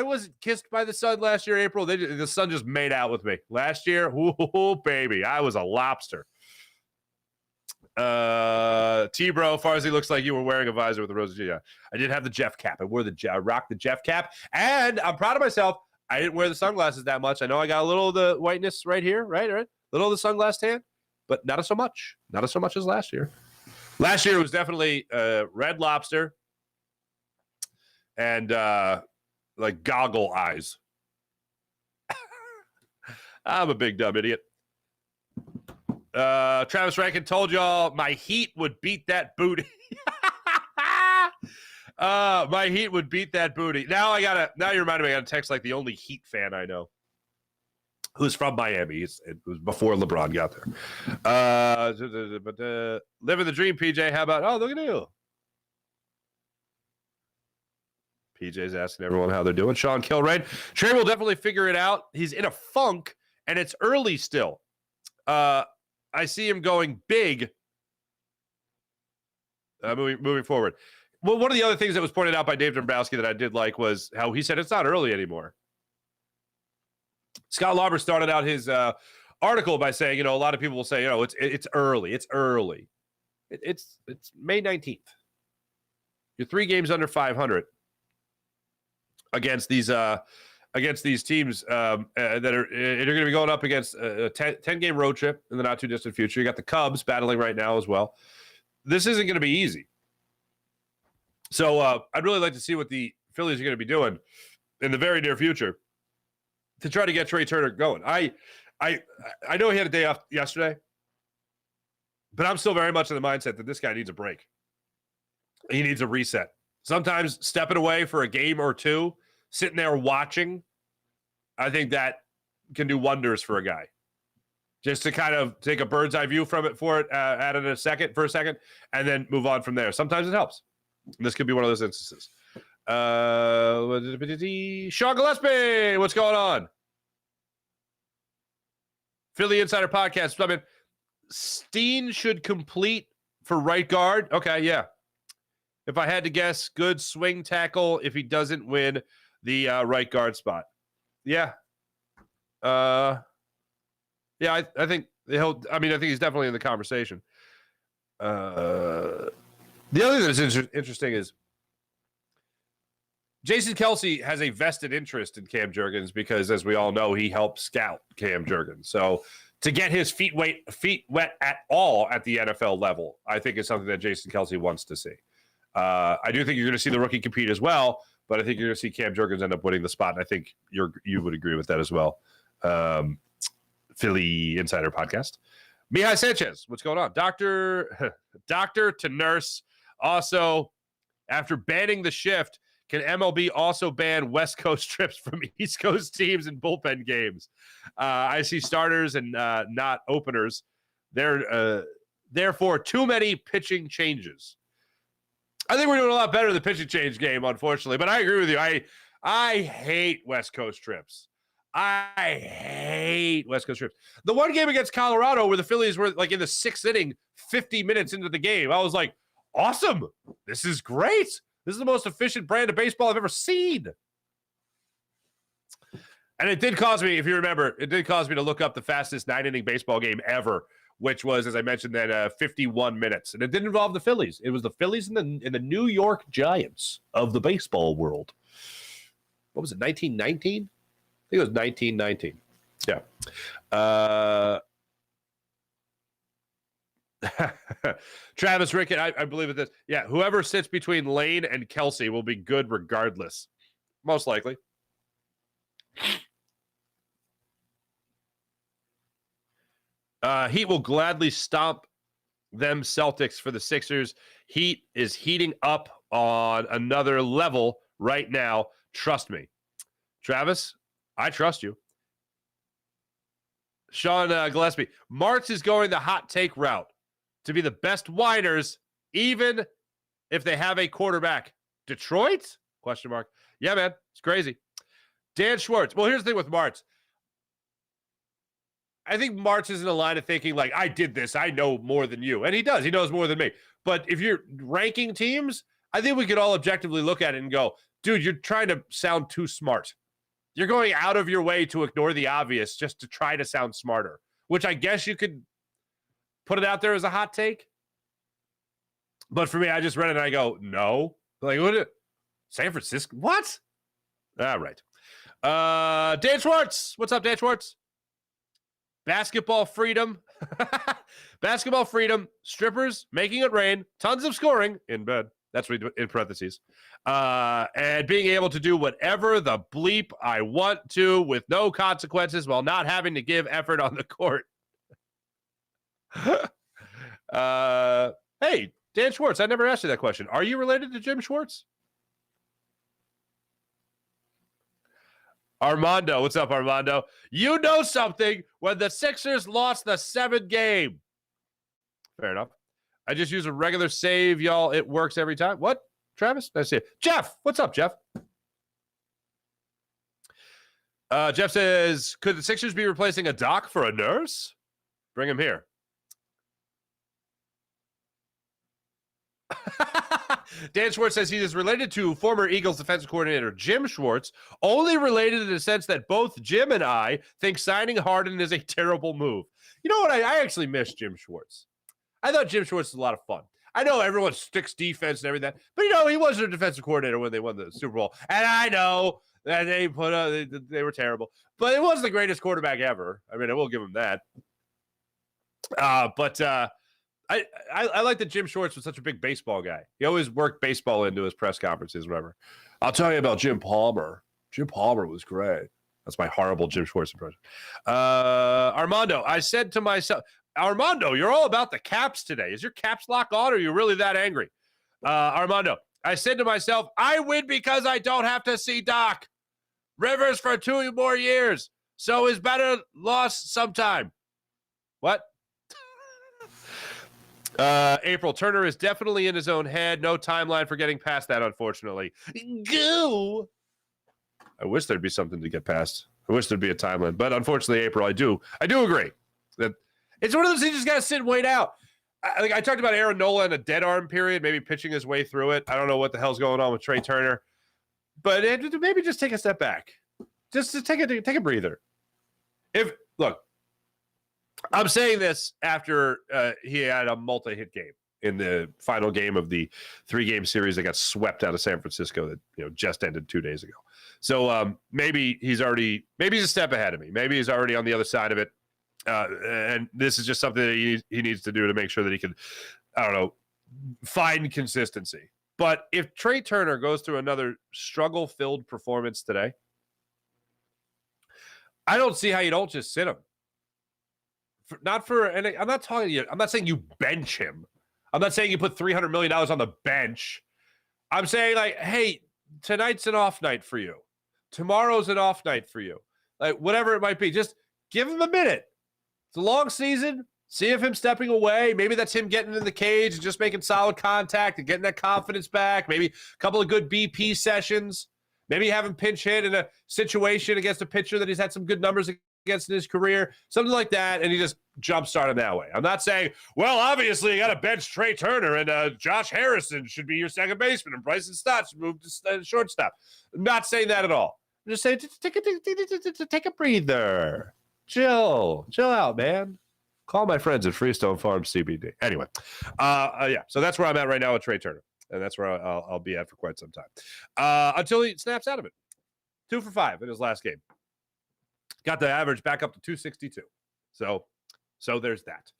wasn't kissed by the sun last year, April. The sun just made out with me. Last year, ooh, baby, I was a lobster. T-Bro, Farzy, looks like you were wearing a visor with the roses. Yeah, I did have the Jeff cap. I rocked the Jeff cap, and I'm proud of myself. I didn't wear the sunglasses that much. I know I got a little of the whiteness right here, right? Little of the sunglass tan, but not so much. Not as so much as last year. Last year was definitely red lobster and like goggle eyes. I'm a big dumb idiot. Travis Rankin told y'all my Heat would beat that booty. My Heat would beat that booty. Now you reminded me, I got to text like the only Heat fan I know who's from Miami. It was before LeBron got there. But living the dream, PJ. How about, oh, look at you. PJ's asking everyone how they're doing. Sean Kilrain. Trey will definitely figure it out. He's in a funk, and it's early still. I see him going big moving forward. Well, one of the other things that was pointed out by Dave Dombrowski that I did like was how he said it's not early anymore. Scott Lauber started out his article by saying, a lot of people will say, it's early. It's early. It's May 19th. You're 3 games under 500 against these teams that are going to be going up against a 10-game road trip in the not too distant future. You got the Cubs battling right now as well. This isn't going to be easy. So I'd really like to see what the Phillies are going to be doing in the very near future to try to get Trey Turner going. I know he had a day off yesterday, but I'm still very much in the mindset that this guy needs a break. He needs a reset. Sometimes stepping away for a game or two, sitting there watching, I think that can do wonders for a guy. Just to kind of take a bird's eye view from it for a second, and then move on from there. Sometimes it helps. This could be one of those instances. Sean Gillespie, what's going on? Philly Insider Podcast. I mean, Steen should complete for right guard. Okay, yeah. If I had to guess, good swing tackle if he doesn't win the right guard spot. Yeah. I think I think he's definitely in the conversation. The other thing that's interesting is Jason Kelce has a vested interest in Cam Jurgens because, as we all know, he helped scout Cam Jurgens. So to get his feet wet at all at the NFL level, I think is something that Jason Kelce wants to see. I do think you're going to see the rookie compete as well, but I think you're going to see Cam Jurgens end up winning the spot, and I think you would agree with that as well. Philly Insider Podcast. Mihai Sanchez, what's going on? Doctor to nurse. Also, after banning the shift, can MLB also ban West Coast trips from East Coast teams in bullpen games? I see starters and not openers. Therefore, too many pitching changes. I think we're doing a lot better in the pitching change game, unfortunately. But I agree with you. I hate West Coast trips. I hate West Coast trips. The one game against Colorado where the Phillies were like in the 6th inning, 50 minutes into the game, I was like, awesome. This is great. This is the most efficient brand of baseball I've ever seen. And it did cause me, if you remember, to look up the fastest 9-inning baseball game ever, which was, as I mentioned, then 51 minutes. And it didn't involve the Phillies. It was the Phillies and the New York Giants of the baseball world. What was it, 1919? I think it was 1919. Yeah. Travis Rickett, I believe in this. Yeah, whoever sits between Lane and Kelce will be good regardless. Most likely. Heat will gladly stomp them Celtics for the Sixers. Heat is heating up on another level right now. Trust me. Travis, I trust you. Sean Gillespie, Marks is going the hot take route to be the best whiners, even if they have a quarterback. Detroit? Question mark. Yeah, man, it's crazy. Dan Schwartz. Well, here's the thing with Marks. I think Marks is in a line of thinking like, I did this. I know more than you. And he does. He knows more than me. But if you're ranking teams, I think we could all objectively look at it and go, dude, you're trying to sound too smart. You're going out of your way to ignore the obvious just to try to sound smarter, which I guess you could put it out there as a hot take. But for me, I just read it and I go, no. Like, what? San Francisco? What? All right. Dan Schwartz. What's up, Dan Schwartz? Basketball freedom. Basketball freedom. Strippers making it rain. Tons of scoring in bed. That's what in parentheses. And being able to do whatever the bleep I want to with no consequences while not having to give effort on the court. Hey, Dan Schwartz, I never asked you that question. Are you related to Jim Schwartz? Armando, what's up, Armando? You know something when the Sixers lost the 7th game. Fair enough. I just use a regular save, y'all. It works every time. What? Travis? I see it. Jeff, what's up, Jeff? Jeff says, could the Sixers be replacing a doc for a nurse? Bring him here. Dan Schwartz says he is related to former Eagles defensive coordinator Jim Schwartz, only related in the sense that both Jim and I think signing Harden is a terrible move. You know what? I actually miss Jim Schwartz. I thought Jim Schwartz was a lot of fun. I know everyone sticks defense and everything, but he wasn't a defensive coordinator when they won the Super Bowl. And I know that they were terrible, but it was the greatest quarterback ever. I mean, I will give him that. I like that Jim Schwartz was such a big baseball guy. He always worked baseball into his press conferences, whatever. I'll tell you about Jim Palmer. Jim Palmer was great. That's my horrible Jim Schwartz impression. Armando, I said to myself, Armando, you're all about the caps today. Is your caps lock on, or are you really that angry? Armando, I said to myself, I win because I don't have to see Doc Rivers for 2 more years. So is better lost sometime. What? April, Turner is definitely in his own head. No timeline for getting past that, unfortunately. Go. I wish there'd be something to get past. I wish there'd be a timeline. But unfortunately, April, I do agree that it's one of those things you just got to sit and wait out. I talked about Aaron Nola in a dead arm period, maybe pitching his way through it. I don't know what the hell's going on with Trey Turner. But maybe just take a step back. Just to take a breather. Look, I'm saying this after he had a multi-hit game in the final game of the 3-game series that got swept out of San Francisco that just ended 2 days ago. So maybe he's a step ahead of me. Maybe he's already on the other side of it. And this is just something that he needs to do to make sure that he can, find consistency. But if Trey Turner goes through another struggle-filled performance today, I don't see how you don't just sit him. I'm not saying you bench him. I'm not saying you put $300 million on the bench. I'm saying, like, hey, tonight's an off night for you. Tomorrow's an off night for you. Like, whatever it might be, just give him a minute. It's a long season. See if him stepping away. Maybe that's him getting in the cage and just making solid contact and getting that confidence back. Maybe a couple of good BP sessions. Maybe have him pinch hit in a situation against a pitcher that he's had some good numbers against in his career. Something like that, and he just jumpstart him that way. I'm not saying, well, obviously you got to bench Trey Turner and Josh Harrison should be your second baseman and Bryson Stott should move to shortstop. I'm not saying that at all. I'm just saying take a breather. Chill out, man. Call my friends at Freestone Farm CBD. Anyway, so that's where I'm at right now with Trey Turner, and that's where I'll be at for quite some time until he snaps out of it. 2 for 5 in his last game. Got the average back up to 262. So there's that.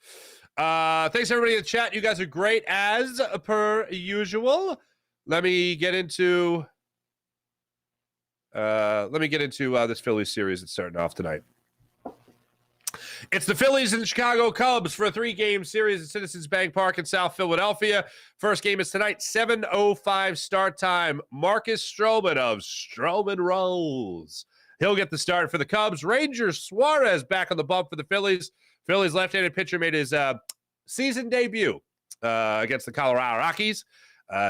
Thanks everybody in the chat. You guys are great as per usual. Let me get into this Phillies series that's starting off tonight. It's the Phillies and the Chicago Cubs for a 3-game series at Citizens Bank Park in South Philadelphia. First game is tonight, 7:05 start time. Marcus Stroman of Stroman Rolls. He'll get the start for the Cubs. Ranger Suarez back on the bump for the Phillies. Phillies left-handed pitcher made his season debut against the Colorado Rockies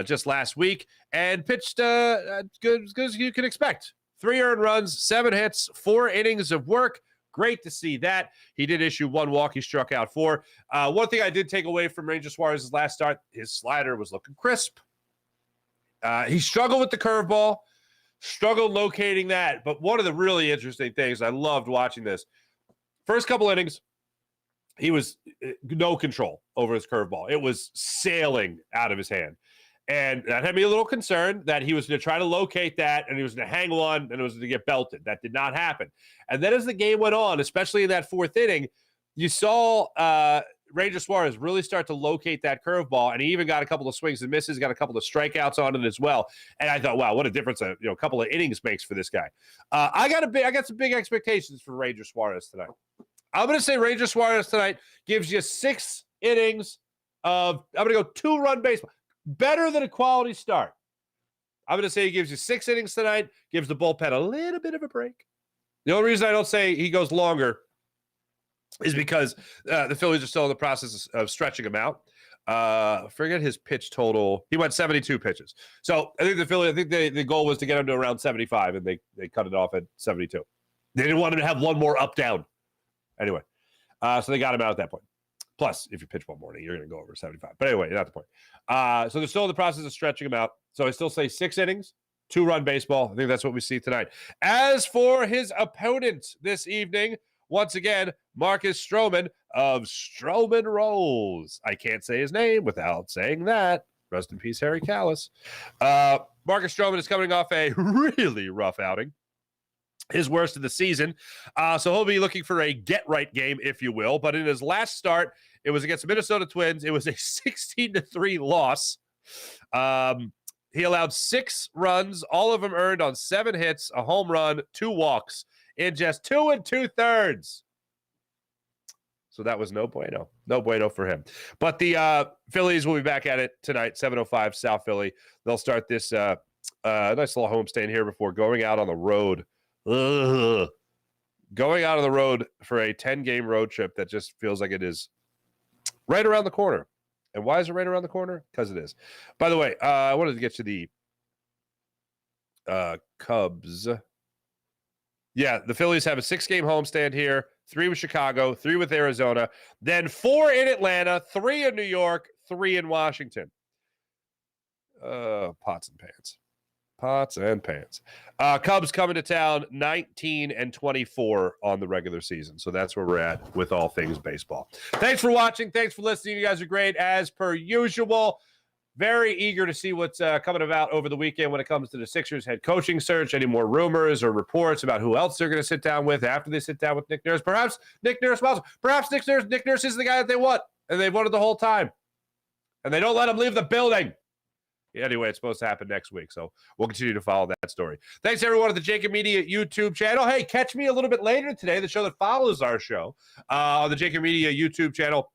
just last week and pitched good as you can expect. 3 earned runs, 7 hits, 4 innings of work. Great to see that. He did issue 1 walk. He struck out 4. One thing I did take away from Ranger Suarez's last start, his slider was looking crisp. He struggled with the curveball, struggled locating that. But one of the really interesting things, I loved watching this. First couple innings, he was no control over his curveball. It was sailing out of his hand. And that had me a little concerned that he was going to try to locate that and he was going to hang one and it was going to get belted. That did not happen. And then as the game went on, especially in that 4th inning, you saw Ranger Suarez really start to locate that curveball, and he even got a couple of swings and misses, got a couple of strikeouts on it as well. And I thought, wow, what a difference a couple of innings makes for this guy. I got some big expectations for Ranger Suarez tonight. I'm going to say Ranger Suarez tonight gives you 6 innings of, I'm going to go 2-run baseball. Better than a quality start. I'm going to say he gives you 6 innings tonight, gives the bullpen a little bit of a break. The only reason I don't say he goes longer is because the Phillies are still in the process of stretching him out. Forget his pitch total. He went 72 pitches. So I think the goal was to get him to around 75, and they cut it off at 72. They didn't want him to have one more up down. Anyway, so they got him out at that point. Plus, if you pitch one morning, you're going to go over 75. But anyway, not the point. So they're still in the process of stretching him out. So I still say 6 innings, 2-run baseball. I think that's what we see tonight. As for his opponent this evening, once again, Marcus Stroman of Stroman Rolls. I can't say his name without saying that. Rest in peace, Harry Callis. Marcus Stroman is coming off a really rough outing. His worst of the season. So he'll be looking for a get-right game, if you will. But in his last start, it was against the Minnesota Twins. It was a 16-3 loss. He allowed 6 runs, all of them earned on 7 hits, a home run, 2 walks in just 2 2/3. So that was no bueno. No bueno for him. But the Phillies will be back at it tonight, 7:05 South Philly. They'll start this nice little homestand here before going out on the road. Going out on the road for a 10-game road trip that just feels like it is right around the corner. And why is it right around the corner? Because it is. By the way, I wanted to get to the Cubs. Yeah, the Phillies have a 6-game homestand here, 3 with Chicago, 3 with Arizona, then 4 in Atlanta, 3 in New York, 3 in Washington. Pots and pans. Pots and pans. Cubs coming to town 19-24 on the regular season. So that's where we're at with all things baseball. Thanks for watching. Thanks for listening. You guys are great as per usual. Very eager to see what's coming about over the weekend when it comes to the Sixers head coaching search. Any more rumors or reports about who else they're going to sit down with after they sit down with Nick Nurse? Perhaps Nick Nurse also. Perhaps Nick Nurse is the guy that they want, and they've wanted the whole time. And they don't let him leave the building. Anyway, it's supposed to happen next week, so we'll continue to follow that story. Thanks, everyone, at the Jacob Media YouTube channel. Hey, catch me a little bit later today. The show that follows our show on the Jacob Media YouTube channel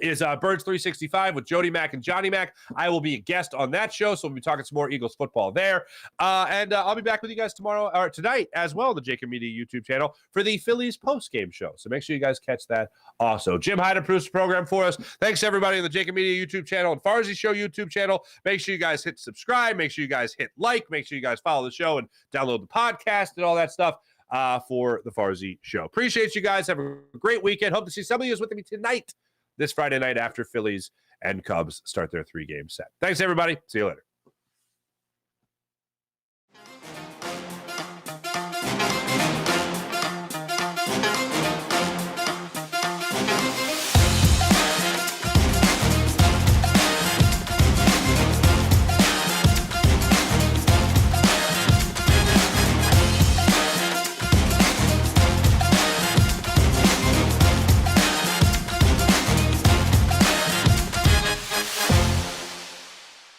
is Birds 365 with Jody Mack and Johnny Mack. I will be a guest on that show, so we'll be talking some more Eagles football there. And I'll be back with you guys tomorrow or tonight as well, the Jacob Media YouTube channel for the Phillies post-game show. So make sure you guys catch that also. Jim Hyder produced the program for us. Thanks, everybody, on the Jacob Media YouTube channel and farzyshow YouTube channel. Make sure you guys hit subscribe. Make sure you guys hit like. Make sure you guys follow the show and download the podcast and all that stuff for the Farzy Show. Appreciate you guys. Have a great weekend. Hope to see some of you with me tonight, this Friday night after Phillies and Cubs start their 3-game set. Thanks, everybody. See you later.